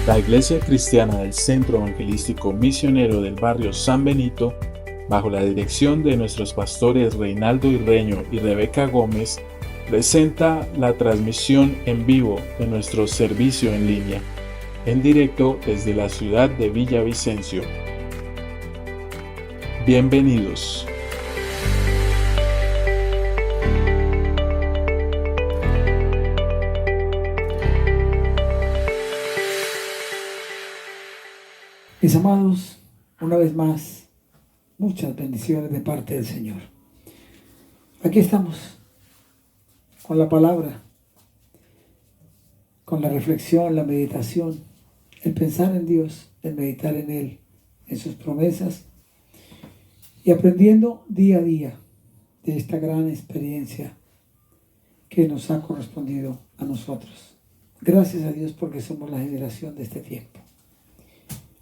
La Iglesia Cristiana del Centro Evangelístico Misionero del barrio San Benito, bajo la dirección de nuestros pastores Reinaldo Irreño y Rebeca Gómez, presenta la transmisión en vivo de nuestro servicio en línea, en directo desde la ciudad de Villavicencio. Bienvenidos. Mis amados, una vez más, muchas bendiciones de parte del Señor. Aquí estamos con la palabra, con la reflexión, la meditación, el pensar en Dios, el meditar en Él, en sus promesas y aprendiendo día a día de esta gran experiencia que nos ha correspondido a nosotros. Gracias a Dios porque somos la generación de este tiempo.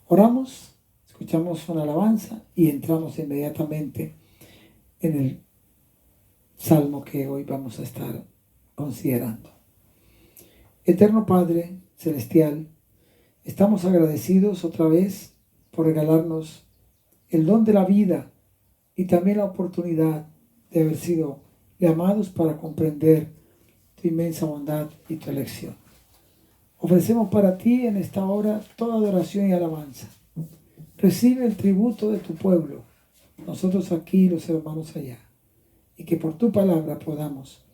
Oramos, escuchamos una alabanza y entramos inmediatamente en el salmo que hoy vamos a estar considerando. Eterno Padre Celestial, estamos agradecidos otra vez por regalarnos el don de la vida y también la oportunidad de haber sido llamados para comprender tu inmensa bondad y tu elección. Ofrecemos para ti en esta hora toda adoración y alabanza. Recibe el tributo de tu pueblo, nosotros aquí y los hermanos allá, y que por tu palabra podamos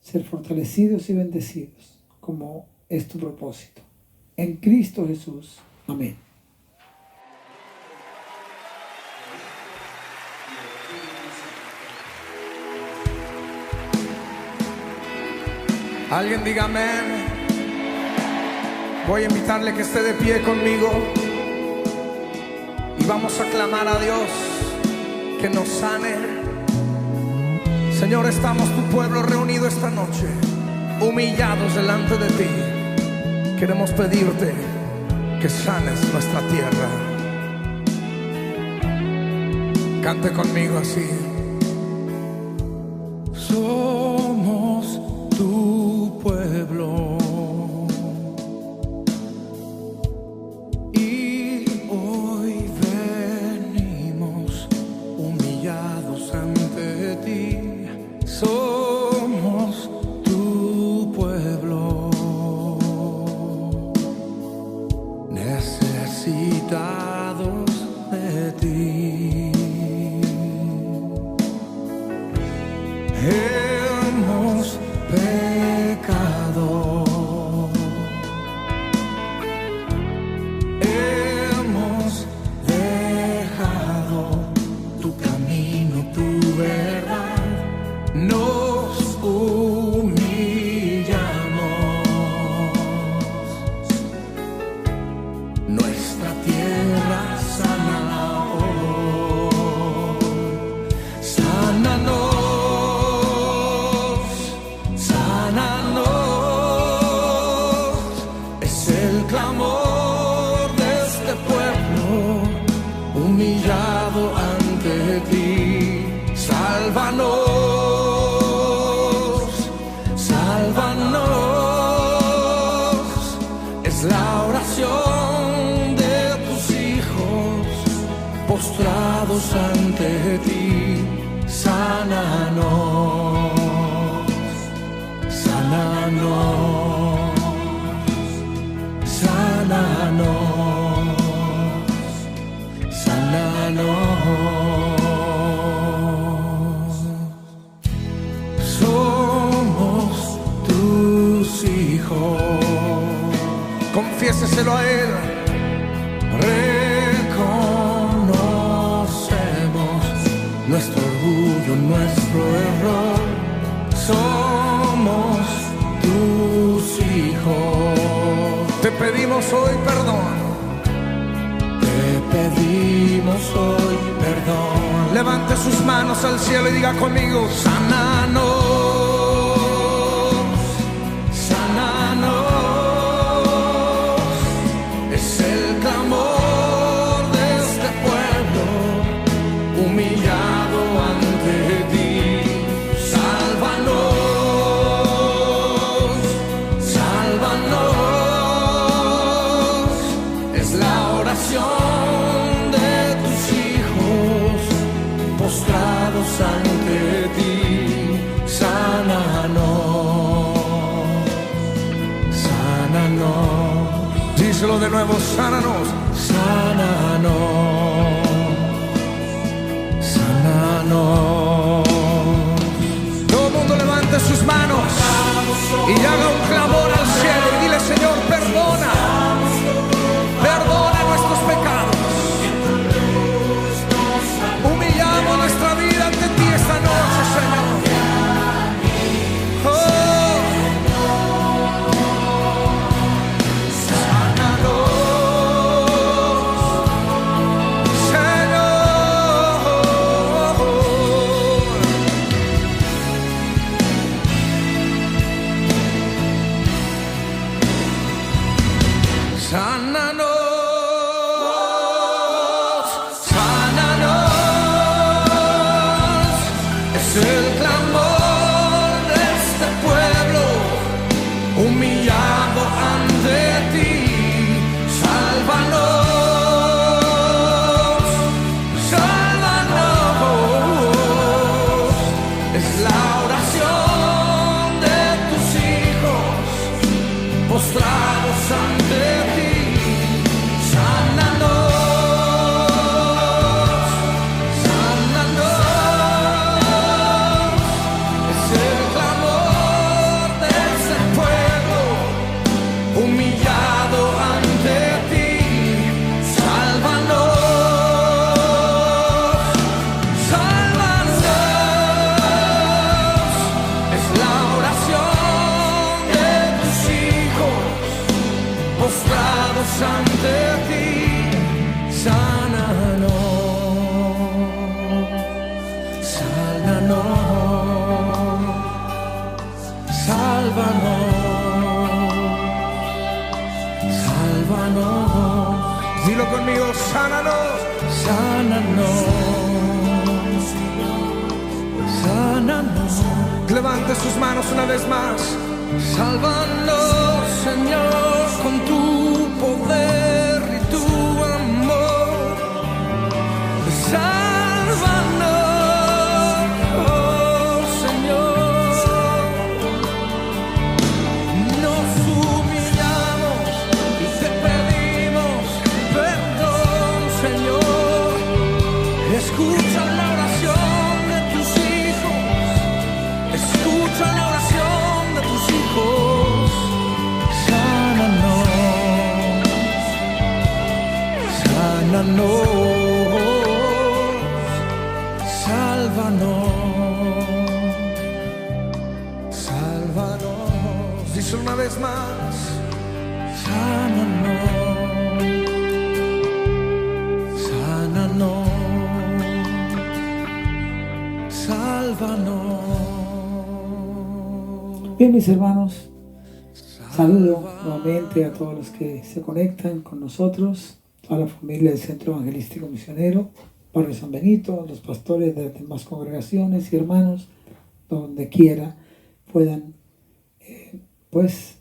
ser fortalecidos y bendecidos, como es tu propósito. En Cristo Jesús. Amén. Alguien diga amén. Voy a invitarle que esté de pie conmigo y vamos a clamar a Dios que nos sane. Señor, estamos tu pueblo reunido esta noche, humillados delante de ti. Queremos pedirte que sanes nuestra tierra. Cante conmigo así. Somos tu pueblo. Somos tu pueblo, necesitados de ti. Hemos pecado, hemos dejado tu camino, tu verdad. Nos humillamos, nuestra tierra sana hoy. Sánanos, sánanos, es el clamor de este pueblo humillado ante ti. Sálvanos. Es la oración de tus hijos postrados ante ti. Sánanos, sánanos, sánanos, sánanos. Somos tus hijos. Confiéseselo a Él. Reconocemos nuestro orgullo, nuestro error. Somos tus hijos. Te pedimos hoy perdón. Te pedimos hoy perdón. Levante sus manos al cielo y diga conmigo: sánanos. Humillado ante ti, sálvanos, sálvanos. Díselo de nuevo, sánanos, sánanos, sánanos. Todo el mundo levante sus manos y haga un clamor al cielo y dile: Señor, perdona, perdona nuestros pecados. Humillamos nuestra vida ante ti esta noche, Señor. Dilo conmigo, sánanos, sánanos, sánanos. Levante sus manos una vez más. Sálvanos, Señor, con tu poder y tu amor. Sálvanos, oh Señor. Nos humillamos y te pedimos perdón, Señor. Escucha la oración de tus hijos. Escucha la oración de tus hijos. Sánanos, sánanos, sálvanos, sálvanos. Díselo una vez más. Sánanos, sánanos, sálvanos. Bien, mis hermanos, saludo nuevamente a todos los que se conectan con nosotros, a la familia del Centro Evangelístico Misionero, Barrio San Benito, los pastores de las demás congregaciones y hermanos, donde quiera puedan pues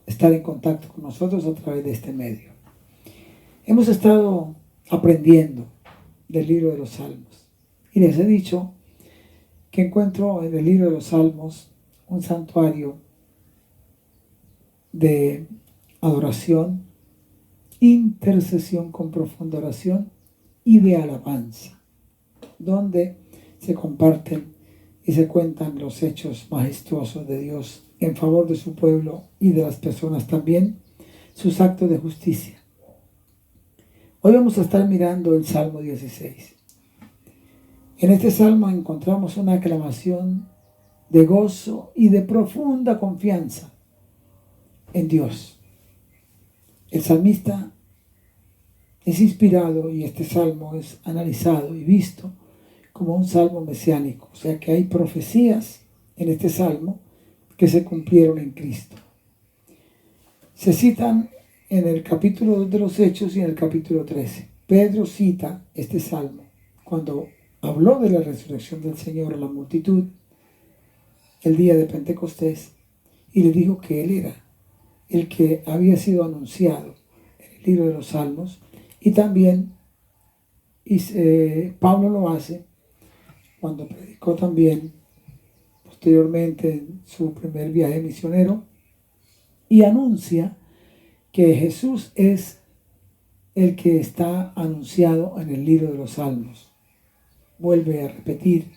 estar en contacto con nosotros a través de este medio. Hemos estado aprendiendo del libro de los Salmos y les he dicho que encuentro en el libro de los Salmos un santuario de adoración, intercesión con profunda oración y de alabanza, donde se comparten y se cuentan los hechos majestuosos de Dios en favor de su pueblo y de las personas también, sus actos de justicia. Hoy vamos a estar mirando el Salmo 16. En este salmo encontramos una aclamación de gozo y de profunda confianza en Dios. El salmista es inspirado y este salmo es analizado y visto como un salmo mesiánico, o sea que hay profecías en este salmo que se cumplieron en Cristo. Se citan en el capítulo 2 de los Hechos y en el capítulo 13. Pedro cita este salmo cuando habló de la resurrección del Señor a la multitud el día de Pentecostés y le dijo que Él era el que había sido anunciado en el libro de los Salmos, y también Pablo lo hace cuando predicó también posteriormente en su primer viaje misionero y anuncia que Jesús es el que está anunciado en el libro de los Salmos. Vuelve a repetir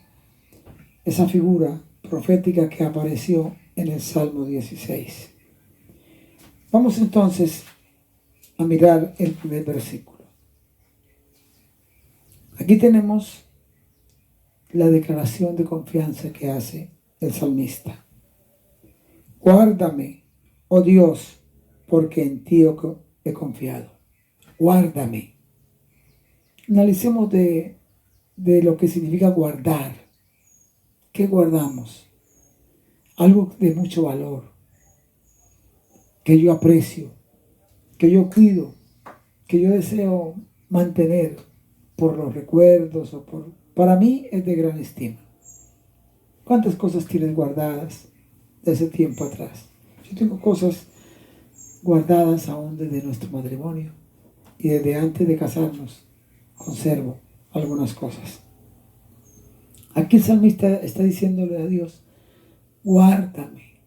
esa figura profética que apareció en el Salmo 16. Vamos entonces a mirar el primer versículo. Aquí tenemos la declaración de confianza que hace el salmista. Guárdame, oh Dios, porque en ti he confiado. Guárdame. Analicemos de lo que significa guardar. ¿Qué guardamos? Algo de mucho valor, que yo aprecio, que yo cuido, que yo deseo mantener por los recuerdos o para mí es de gran estima. ¿Cuántas cosas tienes guardadas de ese tiempo atrás? Yo tengo cosas guardadas aún desde nuestro matrimonio y desde antes de casarnos. Conservo algunas cosas. Aquí el salmista está diciéndole a Dios: guárdame,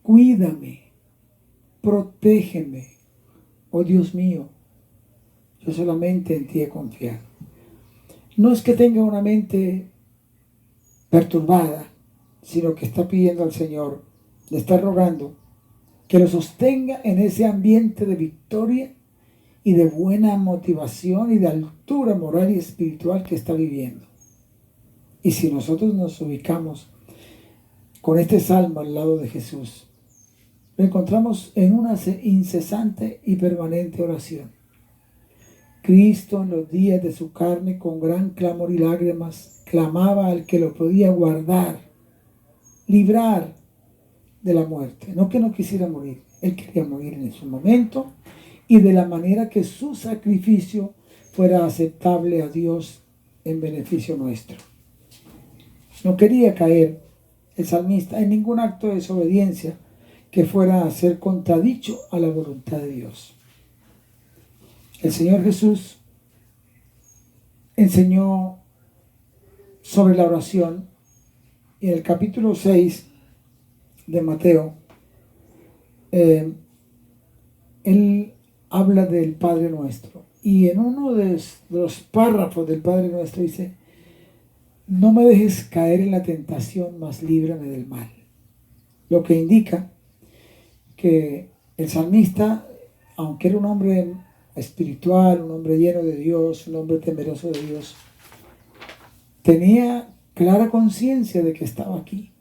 cuídame, protégeme, oh Dios mío, yo solamente en ti he confiado. No es que tenga una mente perturbada, sino que está pidiendo al Señor, le está rogando que lo sostenga en ese ambiente de victoria y de buena motivación y de altura moral y espiritual que está viviendo. Y si nosotros nos ubicamos con este salmo al lado de Jesús, lo encontramos en una incesante y permanente oración. Cristo en los días de su carne, con gran clamor y lágrimas, clamaba al que lo podía guardar, librar de la muerte. No que no quisiera morir, él quería morir en su momento y de la manera que su sacrificio fuera aceptable a Dios en beneficio nuestro. No quería caer el salmista en ningún acto de desobediencia que fuera a ser contradicho a la voluntad de Dios. El Señor Jesús enseñó sobre la oración y en el capítulo 6 de Mateo, Él habla del Padre Nuestro. Y en uno de los párrafos del Padre Nuestro dice: no me dejes caer en la tentación, mas líbrame del mal. Lo que indica que el salmista, aunque era un hombre espiritual, un hombre lleno de Dios, un hombre temeroso de Dios, tenía clara conciencia de que estaba aquí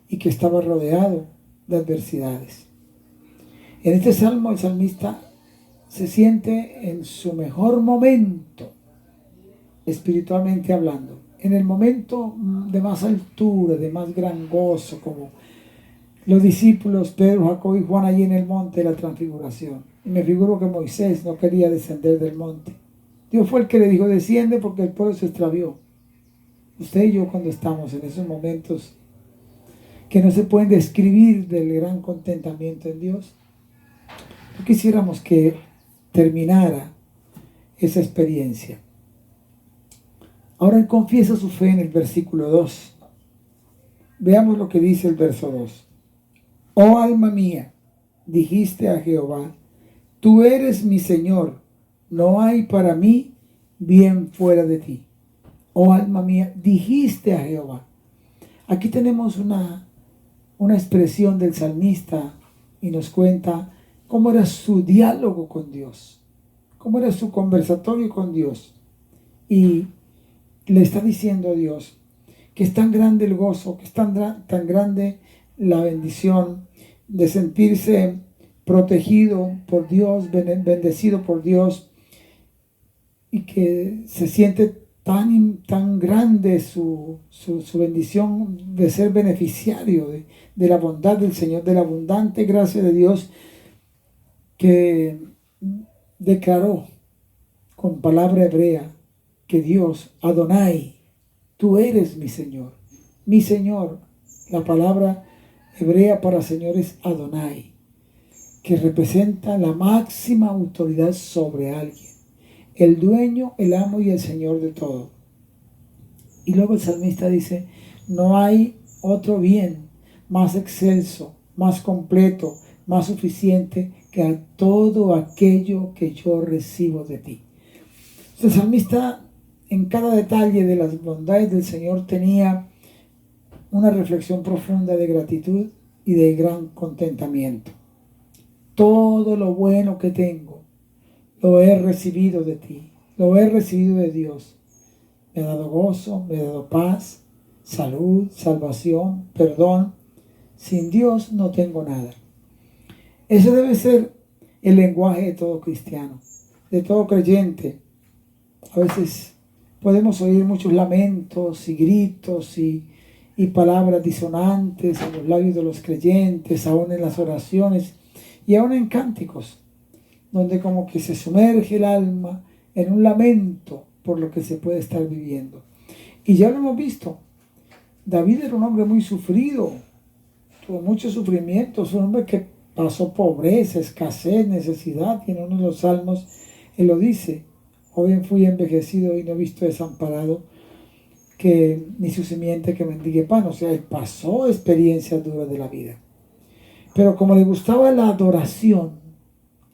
y que estaba rodeado de adversidades. En este salmo el salmista se siente en su mejor momento, espiritualmente hablando, en el momento de más altura, de más gran gozo, como los discípulos Pedro, Jacob y Juan allí en el monte de la transfiguración. Y me figuro que Moisés no quería descender del monte. Dios fue el que le dijo: desciende, porque el pueblo se extravió. Usted y yo, cuando estamos en esos momentos que no se pueden describir del gran contentamiento en Dios, no quisiéramos que terminara esa experiencia. Ahora él confiesa su fe en el versículo 2. Veamos lo que dice el verso 2. Oh alma mía, dijiste a Jehová: tú eres mi Señor, no hay para mí bien fuera de ti. Oh alma mía, dijiste a Jehová. Aquí tenemos una expresión del salmista y nos cuenta cómo era su diálogo con Dios, cómo era su conversatorio con Dios. Y le está diciendo a Dios que es tan grande el gozo, que es tan grande la bendición de sentirse protegido por Dios, bendecido por Dios, y que se siente tan grande su bendición de ser beneficiario de la bondad del Señor, de la abundante gracia de Dios, que declaró con palabra hebrea que Dios, Adonai, tú eres mi Señor. Mi Señor, la palabra hebrea para Señor es Adonai, que representa la máxima autoridad sobre alguien, el dueño, el amo y el Señor de todo. Y luego el salmista dice: no hay otro bien más excelso, más completo, más suficiente que a todo aquello que yo recibo de ti. El salmista, en cada detalle de las bondades del Señor, tenía una reflexión profunda de gratitud y de gran contentamiento. Todo lo bueno que tengo lo he recibido de ti, lo he recibido de Dios. Me ha dado gozo, me ha dado paz, salud, salvación, perdón. Sin Dios no tengo nada. Ese debe ser el lenguaje de todo cristiano, de todo creyente. A veces podemos oír muchos lamentos y gritos y palabras disonantes en los labios de los creyentes, aún en las oraciones y aún en cánticos, donde como que se sumerge el alma en un lamento por lo que se puede estar viviendo. Y ya lo hemos visto. David era un hombre muy sufrido, tuvo mucho sufrimiento, es un hombre que pasó pobreza, escasez, necesidad, y en uno de los salmos él lo dice: joven fui envejecido y no he visto desamparado, que ni su simiente que mendigue pan. O sea, él pasó experiencias duras de la vida. Pero como le gustaba la adoración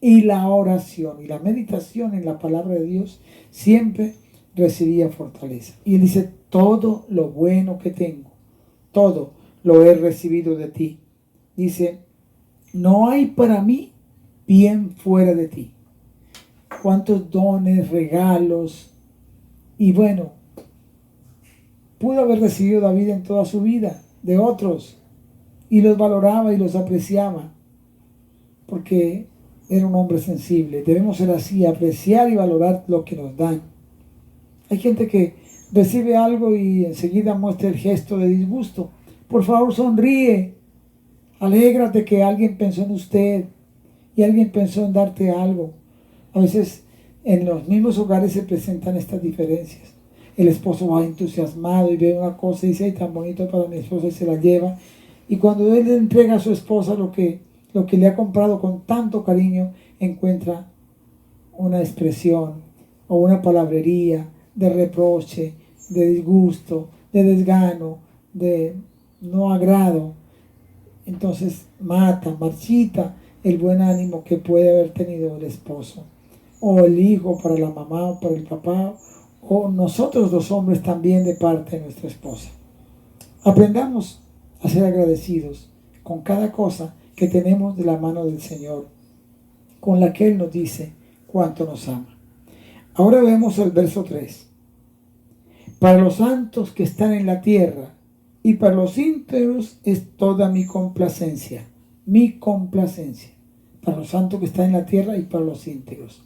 y la oración y la meditación en la palabra de Dios, siempre recibía fortaleza. Y él dice: todo lo bueno que tengo, todo lo he recibido de ti. Dice: no hay para mí bien fuera de ti. Cuántos dones, regalos, y bueno, pudo haber recibido David en toda su vida de otros, y los valoraba y los apreciaba, porque era un hombre sensible. Debemos ser así, apreciar y valorar lo que nos dan. Hay gente que recibe algo y enseguida muestra el gesto de disgusto. Por favor, sonríe, alégrate que alguien pensó en usted y alguien pensó en darte algo. A veces en los mismos hogares se presentan estas diferencias. El esposo va entusiasmado y ve una cosa y dice: ay, tan bonito para mi esposa, y se la lleva. Y cuando él le entrega a su esposa lo que le ha comprado con tanto cariño, encuentra una expresión o una palabrería de reproche, de disgusto, de desgano, de no agrado. Entonces marchita el buen ánimo que puede haber tenido el esposo, o el hijo para la mamá o para el papá, o nosotros los hombres también de parte de nuestra esposa. Aprendamos a ser agradecidos con cada cosa que tenemos de la mano del Señor, con la que Él nos dice cuánto nos ama. Ahora vemos el verso 3. Para los santos que están en la tierra y para los íntegros es toda mi complacencia. Mi complacencia. Para los santos que están en la tierra y para los íntegros.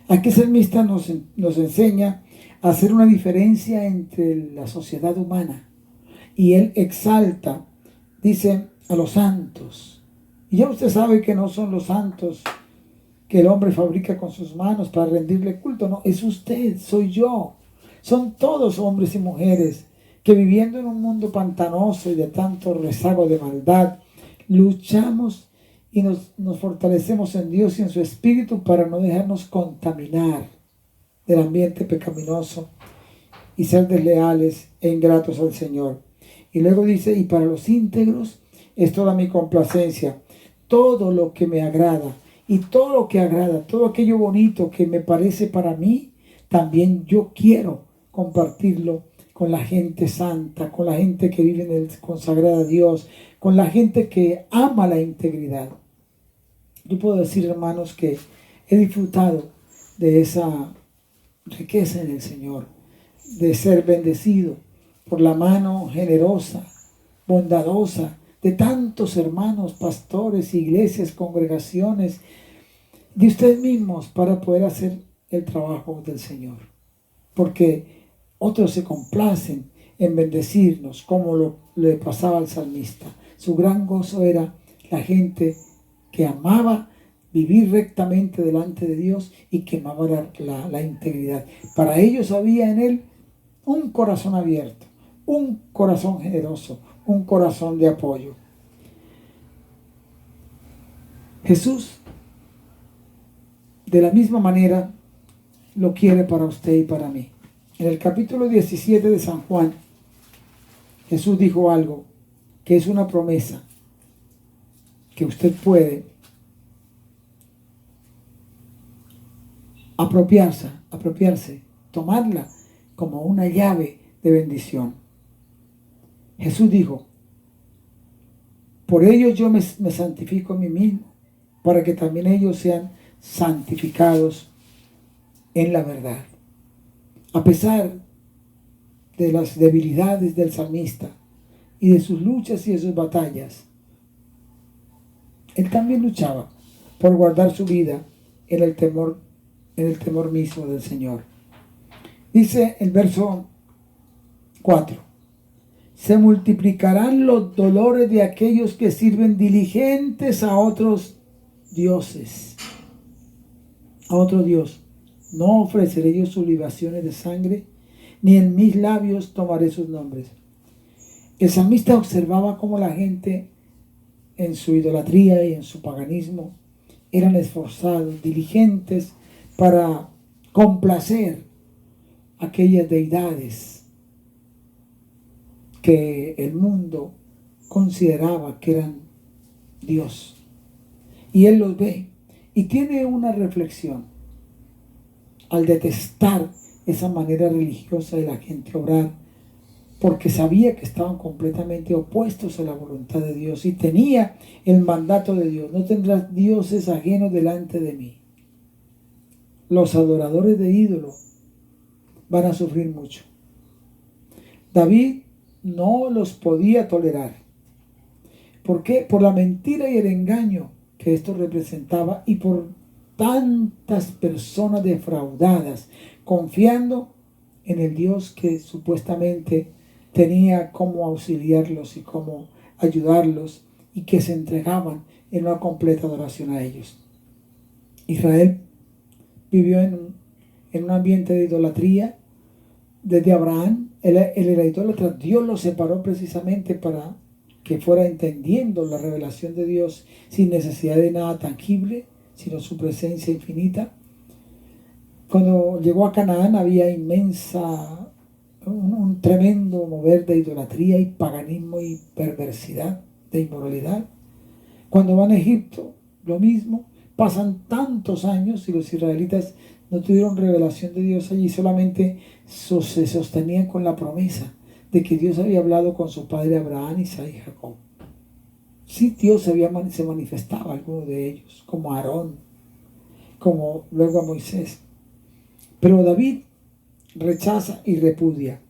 Aquí el salmista nos enseña a hacer una diferencia entre la sociedad humana. Y él exalta, dice, a los santos. Y ya usted sabe que no son los santos que el hombre fabrica con sus manos para rendirle culto. No, es usted, soy yo. Son todos hombres y mujeres que, viviendo en un mundo pantanoso y de tanto rezago de maldad, luchamos y nos fortalecemos en Dios y en su Espíritu para no dejarnos contaminar del ambiente pecaminoso y ser desleales e ingratos al Señor. Y luego dice: y para los íntegros es toda mi complacencia, todo lo que me agrada y todo lo que agrada, todo aquello bonito que me parece para mí, también yo quiero compartirlo con la gente santa, con la gente que vive en el consagrado a Dios, con la gente que ama la integridad. Yo puedo decir, hermanos, que he disfrutado de esa riqueza en el Señor, de ser bendecido por la mano generosa, bondadosa de tantos hermanos, pastores, iglesias, congregaciones, de ustedes mismos, para poder hacer el trabajo del Señor. Porque otros se complacen en bendecirnos, como le pasaba al salmista. Su gran gozo era la gente que amaba vivir rectamente delante de Dios y que amaba la integridad. Para ellos había en él un corazón abierto, un corazón generoso, un corazón de apoyo. Jesús, de la misma manera, lo quiere para usted y para mí. En el capítulo 17 de San Juan, Jesús dijo algo que es una promesa que usted puede apropiarse, tomarla como una llave de bendición. Jesús dijo: por ello yo me santifico a mí mismo, para que también ellos sean santificados en la verdad. A pesar de las debilidades del salmista y de sus luchas y de sus batallas, él también luchaba por guardar su vida en el temor mismo del Señor. Dice el verso 4: se multiplicarán los dolores de aquellos que sirven diligentes a otros dioses, a otro Dios. No ofreceré yo sus libaciones de sangre, ni en mis labios tomaré sus nombres. El salmista observaba cómo la gente en su idolatría y en su paganismo eran esforzados, diligentes para complacer aquellas deidades que el mundo consideraba que eran Dios. Y él los ve y tiene una reflexión al detestar esa manera religiosa de la gente obrar, porque sabía que estaban completamente opuestos a la voluntad de Dios y tenía el mandato de Dios: no tendrás dioses ajenos delante de mí. Los adoradores de ídolos van a sufrir mucho. David no los podía tolerar. ¿Por qué? Por la mentira y el engaño que esto representaba y por tantas personas defraudadas, confiando en el Dios que supuestamente tenía cómo auxiliarlos y cómo ayudarlos, y que se entregaban en una completa adoración a ellos. Israel vivió en un ambiente de idolatría desde Abraham. Él era idólatra. Dios lo separó precisamente para que fuera entendiendo la revelación de Dios sin necesidad de nada tangible, sino su presencia infinita. Cuando llegó a Canaán había un tremendo mover de idolatría y paganismo y perversidad, de inmoralidad. Cuando van a Egipto, lo mismo. Pasan tantos años y los israelitas no tuvieron revelación de Dios allí, solamente se sostenían con la promesa de que Dios había hablado con su padre Abraham, Isaac y Jacob. Sí, Dios se manifestaba a alguno de ellos, como a Aarón, como luego a Moisés. Pero David rechaza y repudia.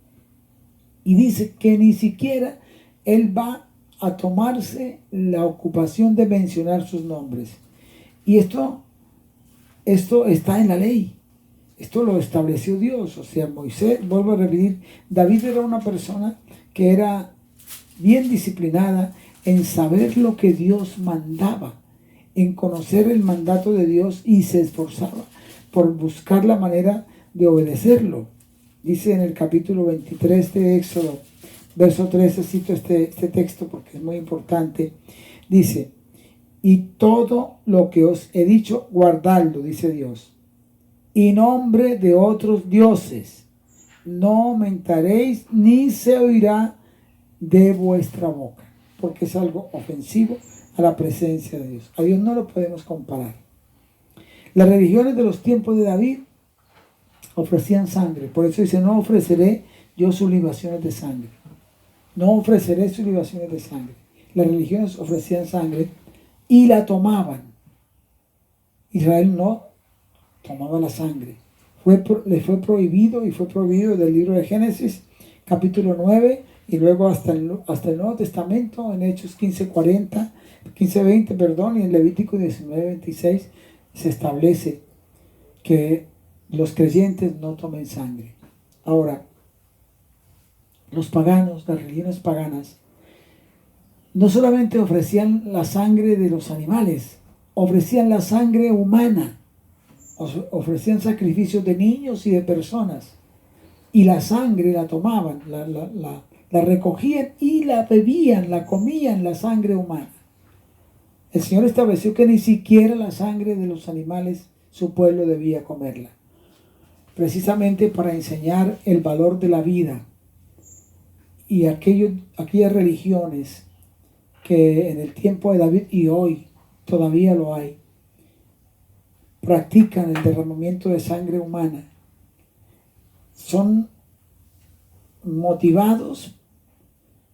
Y dice que ni siquiera él va a tomarse la ocupación de mencionar sus nombres. Y esto está en la ley. Esto lo estableció Dios. O sea, Moisés, vuelvo a repetir, David era una persona que era bien disciplinada en saber lo que Dios mandaba, en conocer el mandato de Dios, y se esforzaba por buscar la manera de obedecerlo. Dice en el capítulo 23 de Éxodo, verso 13, cito este texto porque es muy importante. Dice: y todo lo que os he dicho, guardadlo, dice Dios, y nombre de otros dioses no aumentaréis, ni se oirá de vuestra boca, porque es algo ofensivo a la presencia de Dios. A Dios no lo podemos comparar. Las religiones de los tiempos de David ofrecían sangre. Por eso dice: no ofreceré yo sus libaciones de sangre. No ofreceré sus libaciones de sangre. Las religiones ofrecían sangre y la tomaban. Israel no tomaba la sangre. Le fue prohibido, y fue prohibido del libro de Génesis, capítulo 9, y luego hasta el Nuevo Testamento, en Hechos 15:20, y en Levítico 19:26, se establece que los creyentes no tomen sangre. Ahora, los paganos, las religiones paganas, no solamente ofrecían la sangre de los animales, ofrecían la sangre humana, ofrecían sacrificios de niños y de personas, y la sangre la tomaban, la recogían y la bebían, la comían, la sangre humana. El Señor estableció que ni siquiera la sangre de los animales su pueblo debía comerla, precisamente para enseñar el valor de la vida. Y aquellas religiones que en el tiempo de David y hoy todavía lo hay, practican el derramamiento de sangre humana son motivados,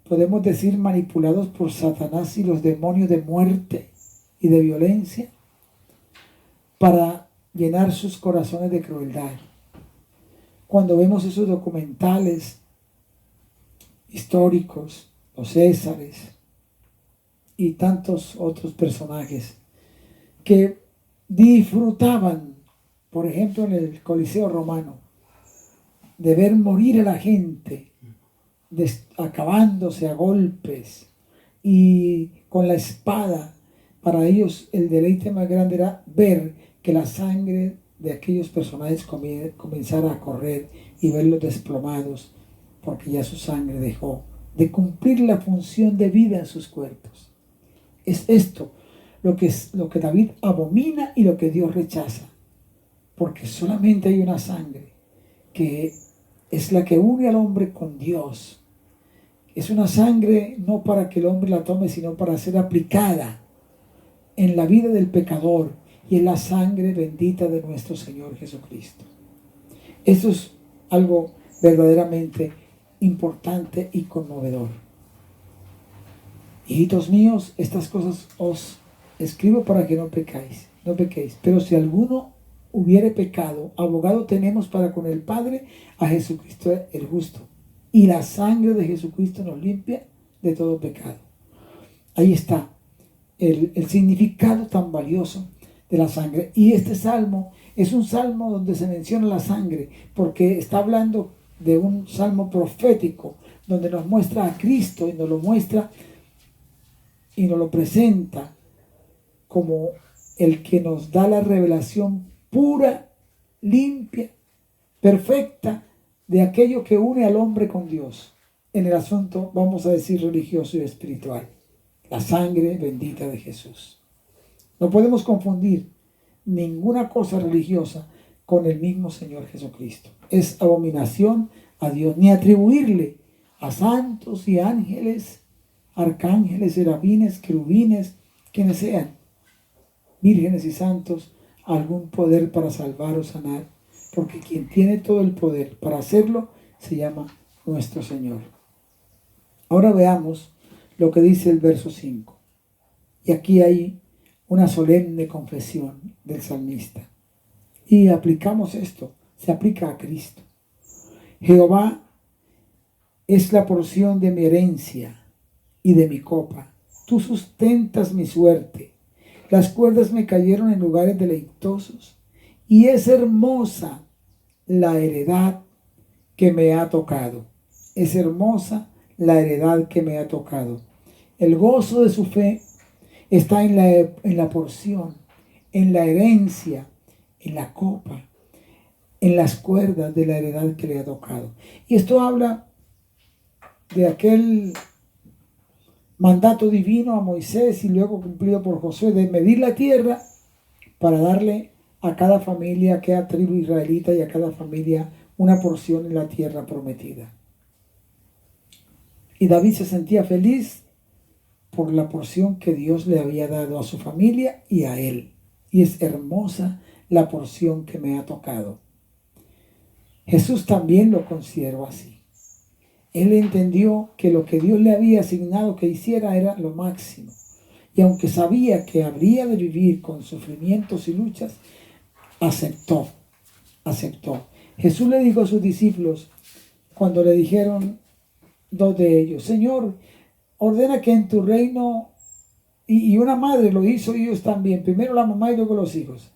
podemos decir manipulados por Satanás y los demonios de muerte y de violencia para llenar sus corazones de crueldad. Cuando vemos esos documentales históricos, los Césares y tantos otros personajes que disfrutaban, por ejemplo en el Coliseo Romano, de ver morir a la gente, acabándose a golpes y con la espada. Para ellos el deleite más grande era ver que la sangre de aquellos personajes comenzara a correr y verlos desplomados, porque ya su sangre dejó de cumplir la función de vida en sus cuerpos. Es esto lo que David abomina y lo que Dios rechaza, porque solamente hay una sangre que es la que une al hombre con Dios. Es una sangre no para que el hombre la tome, sino para ser aplicada en la vida del pecador, y es la sangre bendita de nuestro Señor Jesucristo. Esto es algo verdaderamente importante y conmovedor. Hijitos míos, estas cosas os escribo para que no pequéis. Pero si alguno hubiere pecado, abogado tenemos para con el Padre, a Jesucristo el justo. Y la sangre de Jesucristo nos limpia de todo pecado. Ahí está el significado tan valioso de la sangre. Y este salmo es un salmo donde se menciona la sangre, porque está hablando de un salmo profético, donde nos muestra a Cristo y nos lo muestra y nos lo presenta como el que nos da la revelación pura, limpia, perfecta de aquello que une al hombre con Dios en el asunto, vamos a decir, religioso y espiritual. La sangre bendita de Jesús. No podemos confundir ninguna cosa religiosa con el mismo Señor Jesucristo. Es abominación a Dios, ni atribuirle a santos y ángeles, arcángeles, serafines, querubines, quienes sean, vírgenes y santos, algún poder para salvar o sanar, porque quien tiene todo el poder para hacerlo se llama nuestro Señor. Ahora veamos lo que dice el verso 5. Y aquí hay una solemne confesión del salmista. Y aplicamos esto, se aplica a Cristo. Jehová es la porción de mi herencia y de mi copa. Tú sustentas mi suerte. Las cuerdas me cayeron en lugares deleitosos. Y es hermosa la heredad que me ha tocado. Es hermosa la heredad que me ha tocado. El gozo de su fe está en la porción, en la herencia, en la copa, en las cuerdas de la heredad que le ha tocado. Y esto habla de aquel mandato divino a Moisés y luego cumplido por Josué de medir la tierra para darle a cada familia, a cada tribu israelita y a cada familia una porción en la tierra prometida. Y David se sentía feliz por la porción que Dios le había dado a su familia y a él. Y es hermosa la porción que me ha tocado. Jesús también lo consideró así. Él entendió que lo que Dios le había asignado que hiciera era lo máximo. Y aunque sabía que habría de vivir con sufrimientos y luchas, aceptó. Jesús le dijo a sus discípulos, cuando le dijeron dos de ellos, Señor, ordena que en tu reino, y una madre lo hizo y ellos también, primero la mamá y luego los hijos,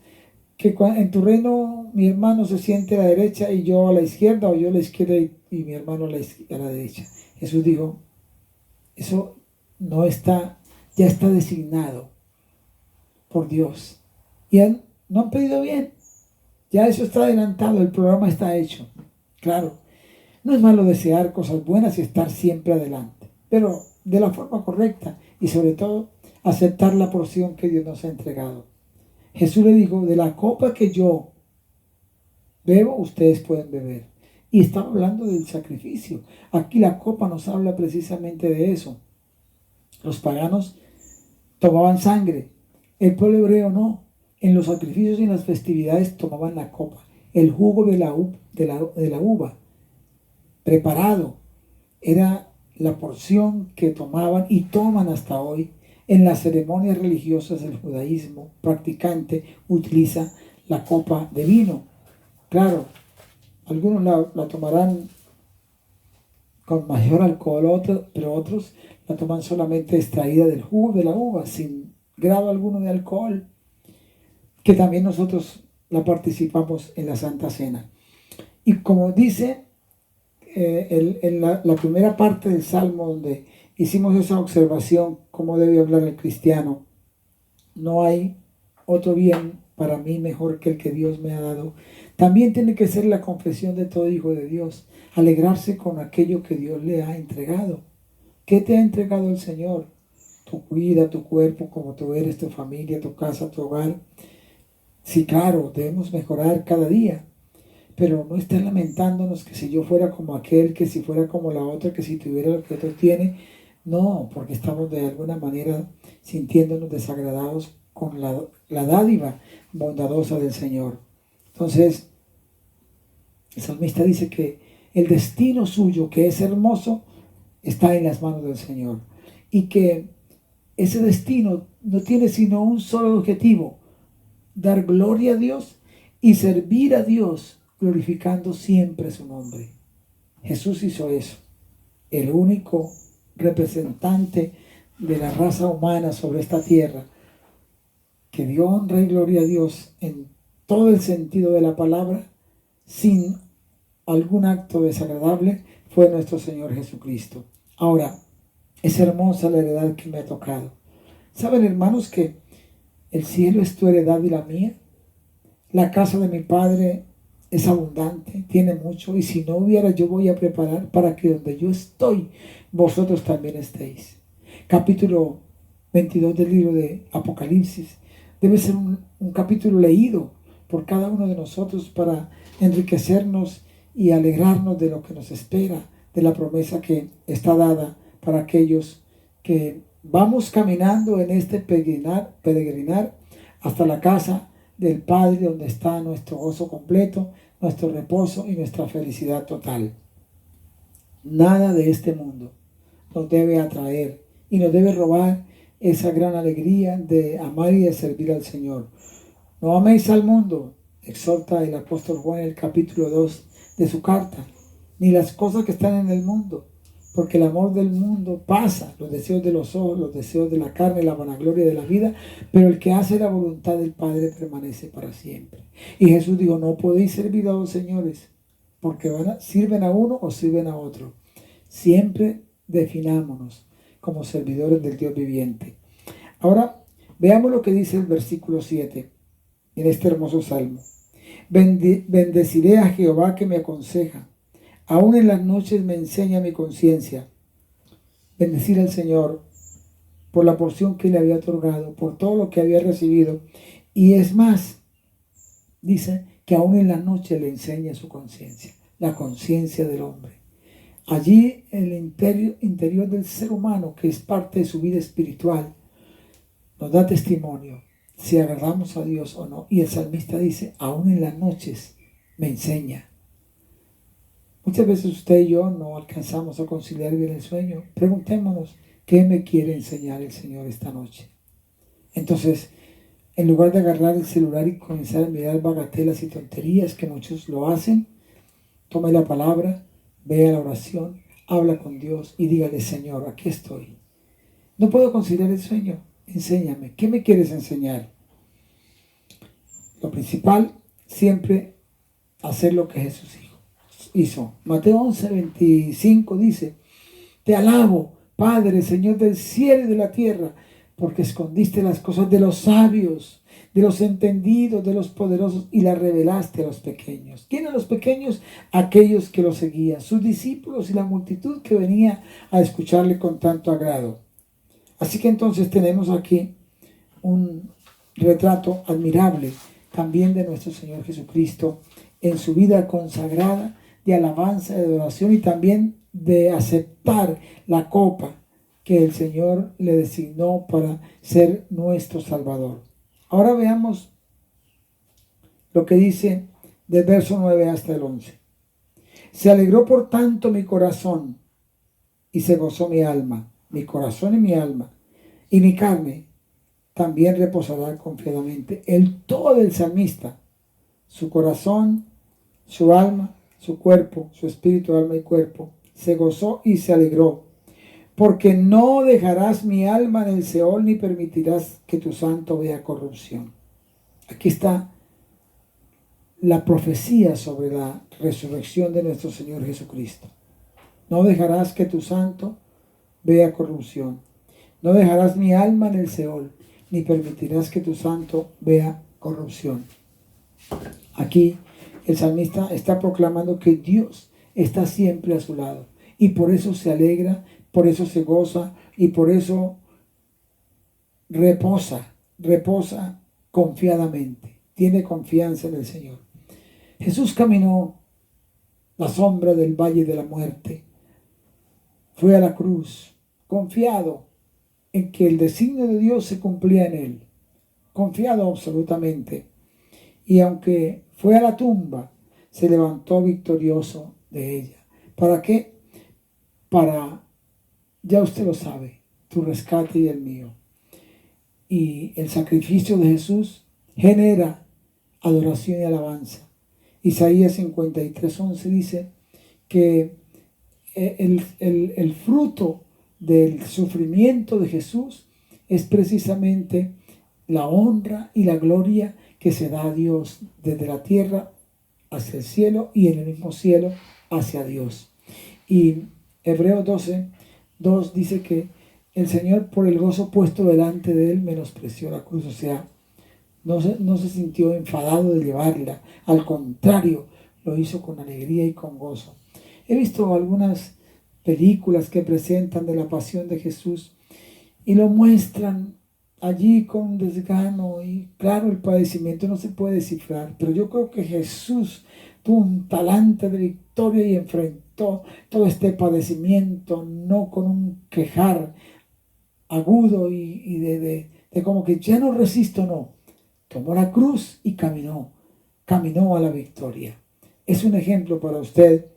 que en tu reino mi hermano se siente a la derecha y yo a la izquierda, o yo a la izquierda y mi hermano a la derecha. Jesús dijo, eso no está, ya está designado por Dios. Y no han pedido bien, ya eso está adelantado, el programa está hecho. Claro, no es malo desear cosas buenas y estar siempre adelante, pero de la forma correcta y sobre todo aceptar la porción que Dios nos ha entregado. Jesús le dijo, de la copa que yo bebo, ustedes pueden beber. Y estaba hablando del sacrificio. Aquí la copa nos habla precisamente de eso. Los paganos tomaban sangre, el pueblo hebreo no. En los sacrificios y en las festividades tomaban la copa, el jugo de la uva preparado. Era la porción que tomaban y toman hasta hoy. En las ceremonias religiosas del judaísmo practicante utiliza la copa de vino. Claro, algunos la tomarán con mayor alcohol, pero otros la toman solamente extraída del jugo de la uva, sin grado alguno de alcohol, que también nosotros la participamos en la Santa Cena. Y como dice en la primera parte del Salmo, donde hicimos esa observación, cómo debe hablar el cristiano: no hay otro bien para mí mejor que el que Dios me ha dado. También tiene que ser la confesión de todo hijo de Dios, alegrarse con aquello que Dios le ha entregado. ¿Qué te ha entregado el Señor? Tu vida, tu cuerpo, como tú eres, tu familia, tu casa, tu hogar. Sí, claro, debemos mejorar cada día, pero no estar lamentándonos que si yo fuera como aquel, que si fuera como la otra, que si tuviera lo que otro tiene. No, porque estamos de alguna manera sintiéndonos desagradados con la dádiva bondadosa del Señor. Entonces, el salmista dice que el destino suyo, que es hermoso, está en las manos del Señor, y que ese destino no tiene sino un solo objetivo: dar gloria a Dios y servir a Dios, glorificando siempre su nombre. Jesús hizo eso, el único representante de la raza humana sobre esta tierra, que dio honra y gloria a Dios en todo el sentido de la palabra, sin algún acto desagradable, fue nuestro Señor Jesucristo. Ahora, es hermosa la heredad que me ha tocado. ¿Saben, hermanos, que el cielo es tu heredad y la mía? La casa de mi Padre es abundante, tiene mucho, y si no hubiera, yo voy a preparar para que donde yo estoy, vosotros también estéis. Capítulo 22 del libro de Apocalipsis debe ser un capítulo leído por cada uno de nosotros para enriquecernos y alegrarnos de lo que nos espera, de la promesa que está dada para aquellos que vamos caminando en este peregrinar hasta la casa del Padre, donde está nuestro gozo completo, nuestro reposo y nuestra felicidad total. Nada de este mundo nos debe atraer y nos debe robar esa gran alegría de amar y de servir al Señor. No améis al mundo, exhorta el apóstol Juan en el capítulo 2 de su carta, ni las cosas que están en el mundo, porque el amor del mundo pasa, los deseos de los ojos, los deseos de la carne, la vanagloria de la vida, pero el que hace la voluntad del Padre permanece para siempre. Y Jesús dijo: no podéis servir a dos señores, porque sirven a uno o sirven a otro. Siempre definámonos como servidores del Dios viviente. Ahora veamos lo que dice el versículo 7 en este hermoso salmo. Bendeciré a Jehová que me aconseja. Aún en las noches me enseña mi conciencia. Bendecir al Señor por la porción que le había otorgado, por todo lo que había recibido. Y es más, dice que aún en la noche le enseña su conciencia, la conciencia del hombre. Allí en el interior del ser humano, que es parte de su vida espiritual, nos da testimonio si agradamos a Dios o no. Y el salmista dice: aún en las noches me enseña. Muchas veces usted y yo no alcanzamos a conciliar bien el sueño. Preguntémonos: ¿qué me quiere enseñar el Señor esta noche? Entonces, en lugar de agarrar el celular y comenzar a mirar bagatelas y tonterías, que muchos lo hacen, tome la palabra, vea la oración, habla con Dios y dígale: Señor, aquí estoy. No puedo conciliar el sueño. Enséñame. ¿Qué me quieres enseñar? Lo principal, siempre hacer lo que Jesús hizo. Mateo 11:25 dice: te alabo, Padre, Señor del cielo y de la tierra, porque escondiste las cosas de los sabios, de los entendidos, de los poderosos, y las revelaste a los pequeños. ¿Quiénes los pequeños? Aquellos que lo seguían, sus discípulos y la multitud que venía a escucharle con tanto agrado. Así que entonces tenemos aquí un retrato admirable también de nuestro Señor Jesucristo en su vida consagrada de alabanza, de adoración y también de aceptar la copa que el Señor le designó para ser nuestro Salvador. Ahora veamos lo que dice del verso 9 hasta el 11. Se alegró por tanto mi corazón y se gozó mi alma, mi corazón y mi alma, y mi carne también reposará confiadamente. El todo del salmista, su corazón, su alma, su cuerpo, su espíritu, alma y cuerpo, se gozó y se alegró, porque no dejarás mi alma en el Seol, ni permitirás que tu santo vea corrupción. Aquí está la profecía sobre la resurrección de nuestro Señor Jesucristo. No dejarás que tu santo vea corrupción. No dejarás mi alma en el Seol, ni permitirás que tu santo vea corrupción. Aquí el salmista está proclamando que Dios está siempre a su lado, y por eso se alegra, por eso se goza, y por eso reposa confiadamente, tiene confianza en el Señor. Jesús caminó la sombra del valle de la muerte, fue a la cruz, confiado en que el designio de Dios se cumplía en él, confiado absolutamente. Y aunque fue a la tumba, se levantó victorioso de ella. ¿Para qué? Para, ya usted lo sabe, tu rescate y el mío. Y el sacrificio de Jesús genera adoración y alabanza. Isaías 53:11 dice que el fruto del sufrimiento de Jesús es precisamente la honra y la gloria que se da a Dios desde la tierra hacia el cielo y en el mismo cielo hacia Dios. Y Hebreos 12:2 dice que el Señor, por el gozo puesto delante de él, menospreció la cruz. O sea, no se sintió enfadado de llevarla. Al contrario, lo hizo con alegría y con gozo. He visto algunas películas que presentan de la pasión de Jesús y lo muestran allí con desgano, y claro, el padecimiento no se puede descifrar, pero yo creo que Jesús tuvo un talante de victoria y enfrentó todo este padecimiento no con un quejar agudo y de como que ya no resisto, no. Tomó la cruz y caminó a la victoria. Es un ejemplo para usted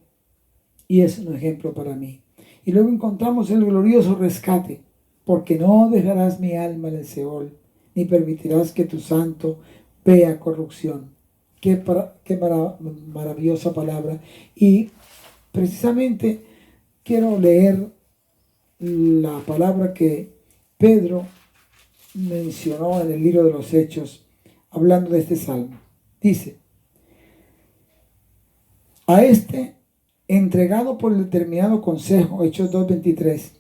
y es un ejemplo para mí. Y luego encontramos el glorioso rescate, porque no dejarás mi alma en el Seol, ni permitirás que tu santo vea corrupción. Qué maravillosa palabra. Y precisamente quiero leer la palabra que Pedro mencionó en el libro de los Hechos, hablando de este salmo. Dice: a este, entregado por el determinado consejo, Hechos 2:23,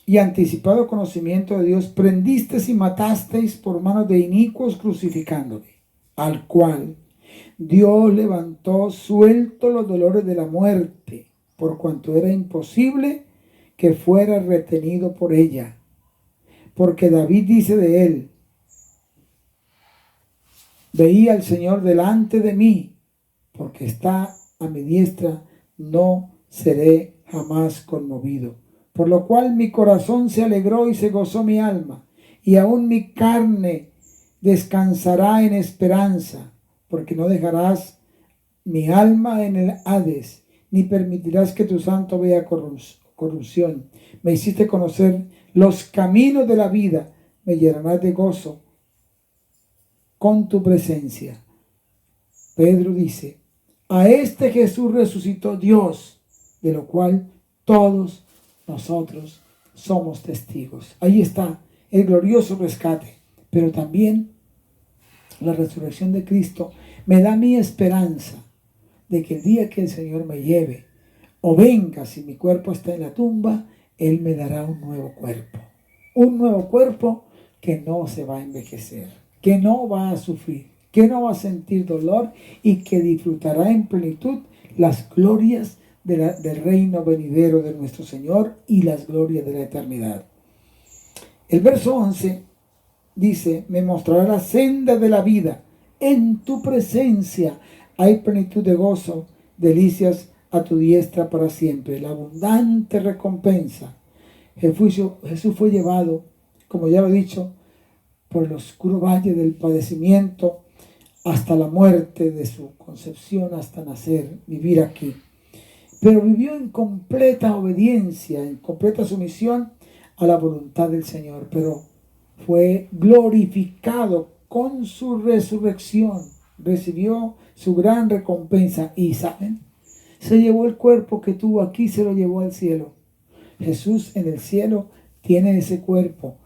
y anticipado conocimiento de Dios, prendisteis y matasteis por manos de inicuos, crucificándole, al cual Dios levantó suelto los dolores de la muerte, por cuanto era imposible que fuera retenido por ella. Porque David dice de él: veía al Señor delante de mí, porque está a mi diestra, no seré jamás conmovido. Por lo cual mi corazón se alegró y se gozó mi alma, y aún mi carne descansará en esperanza, porque no dejarás mi alma en el Hades, ni permitirás que tu santo vea corrupción. Me hiciste conocer los caminos de la vida, me llenarás de gozo con tu presencia. Pedro dice: a este Jesús resucitó Dios, de lo cual todos nosotros somos testigos. Ahí está el glorioso rescate, pero también la resurrección de Cristo me da mi esperanza de que el día que el Señor me lleve o venga, si mi cuerpo está en la tumba, Él me dará un nuevo cuerpo que no se va a envejecer, que no va a sufrir, que no va a sentir dolor y que disfrutará en plenitud las glorias del reino venidero de nuestro Señor y las glorias de la eternidad. El verso 11 dice: me mostrará la senda de la vida, en tu presencia hay plenitud de gozo, delicias a tu diestra para siempre, la abundante recompensa. Jesús fue llevado, como ya lo he dicho, por el oscuro valle del padecimiento hasta la muerte de su concepción, hasta nacer, vivir aquí. Pero vivió en completa obediencia, en completa sumisión a la voluntad del Señor. Pero fue glorificado con su resurrección. Recibió su gran recompensa. Y ¿saben? Se llevó el cuerpo que tuvo aquí, se lo llevó al cielo. Jesús en el cielo tiene ese cuerpo,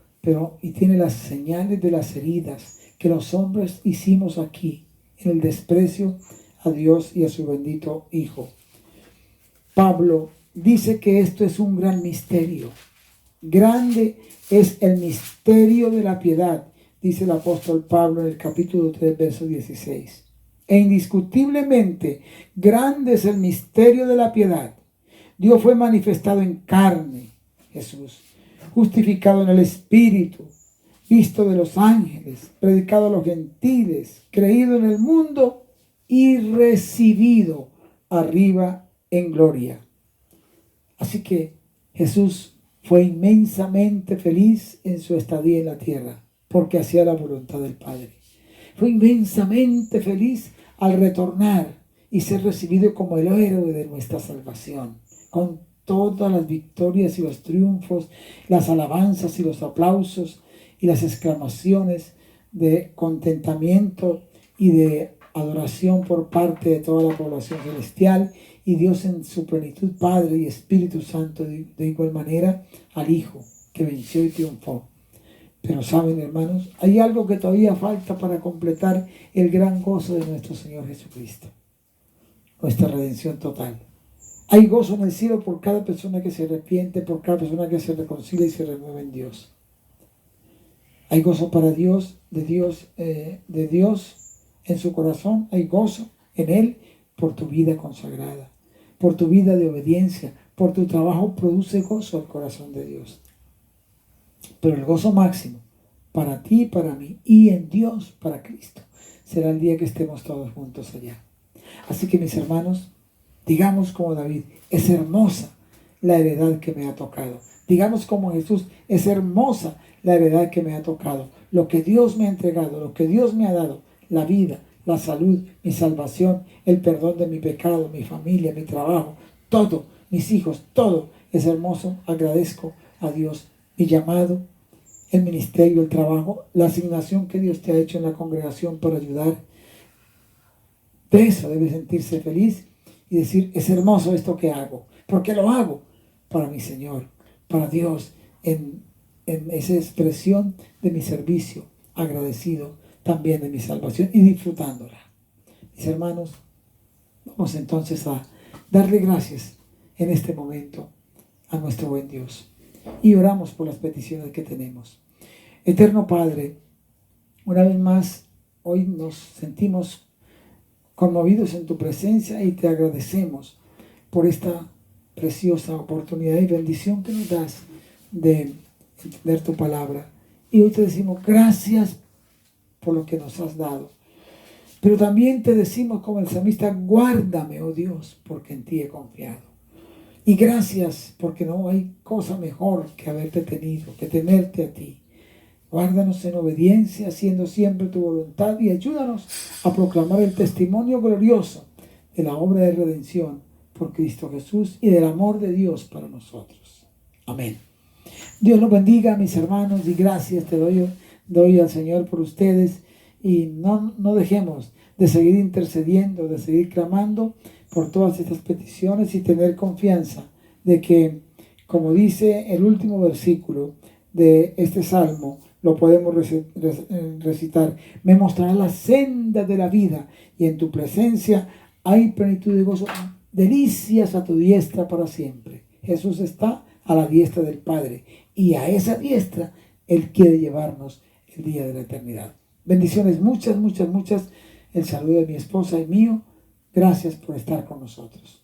y tiene las señales de las heridas que los hombres hicimos aquí, en el desprecio a Dios y a su bendito Hijo. Pablo dice que esto es un gran misterio. Grande es el misterio de la piedad, dice el apóstol Pablo en el capítulo 3, verso 16. E indiscutiblemente grande es el misterio de la piedad. Dios fue manifestado en carne, Jesús, justificado en el Espíritu, visto de los ángeles, predicado a los gentiles, creído en el mundo y recibido arriba en gloria. Así que Jesús fue inmensamente feliz en su estadía en la tierra, porque hacía la voluntad del Padre. Fue inmensamente feliz al retornar y ser recibido como el héroe de nuestra salvación, con todas las victorias y los triunfos, las alabanzas y los aplausos y las exclamaciones de contentamiento y de adoración por parte de toda la población celestial, y Dios en su plenitud, Padre y Espíritu Santo, de igual manera al Hijo que venció y triunfó. Pero saben, hermanos, hay algo que todavía falta para completar el gran gozo de nuestro Señor Jesucristo: nuestra redención total. Hay gozo en el cielo por cada persona que se arrepiente, por cada persona que se reconcilia y se renueva en Dios. Hay gozo para Dios, de Dios en su corazón. Hay gozo en Él por tu vida consagrada, por tu vida de obediencia, por tu trabajo. Produce gozo al corazón de Dios. Pero el gozo máximo para ti y para mí, y en Dios, para Cristo, será el día que estemos todos juntos allá. Así que, mis hermanos, digamos como David: es hermosa la heredad que me ha tocado. Digamos como Jesús: es hermosa la heredad que me ha tocado. Lo que Dios me ha entregado, lo que Dios me ha dado: la vida, la salud, mi salvación, el perdón de mi pecado, mi familia, mi trabajo, todo, mis hijos, todo es hermoso. Agradezco a Dios mi llamado, el ministerio, el trabajo, la asignación que Dios te ha hecho en la congregación para ayudar. De eso debes sentirse feliz y decir: es hermoso esto que hago, porque lo hago para mi Señor, para Dios, en esa expresión de mi servicio, agradecido también de mi salvación y disfrutándola. Mis hermanos, vamos entonces a darle gracias en este momento a nuestro buen Dios y oramos por las peticiones que tenemos. Eterno Padre, una vez más hoy nos sentimos conmovidos en tu presencia y te agradecemos por esta preciosa oportunidad y bendición que nos das de entender tu palabra. Y hoy te decimos gracias por lo que nos has dado. Pero también te decimos como el salmista: guárdame, oh Dios, porque en ti he confiado. Y gracias porque no hay cosa mejor que haberte tenido, que tenerte a ti. Guárdanos en obediencia, haciendo siempre tu voluntad, y ayúdanos a proclamar el testimonio glorioso de la obra de redención por Cristo Jesús y del amor de Dios para nosotros. Amén. Dios los bendiga, mis hermanos, y gracias te doy al Señor por ustedes, y no dejemos de seguir intercediendo, de seguir clamando por todas estas peticiones y tener confianza de que, como dice el último versículo de este salmo, lo podemos recitar: me mostrarás la senda de la vida, y en tu presencia hay plenitud de gozo, delicias a tu diestra para siempre. Jesús está a la diestra del Padre, y a esa diestra Él quiere llevarnos el día de la eternidad. Bendiciones, muchas, muchas, muchas. El saludo de mi esposa y mío. Gracias por estar con nosotros.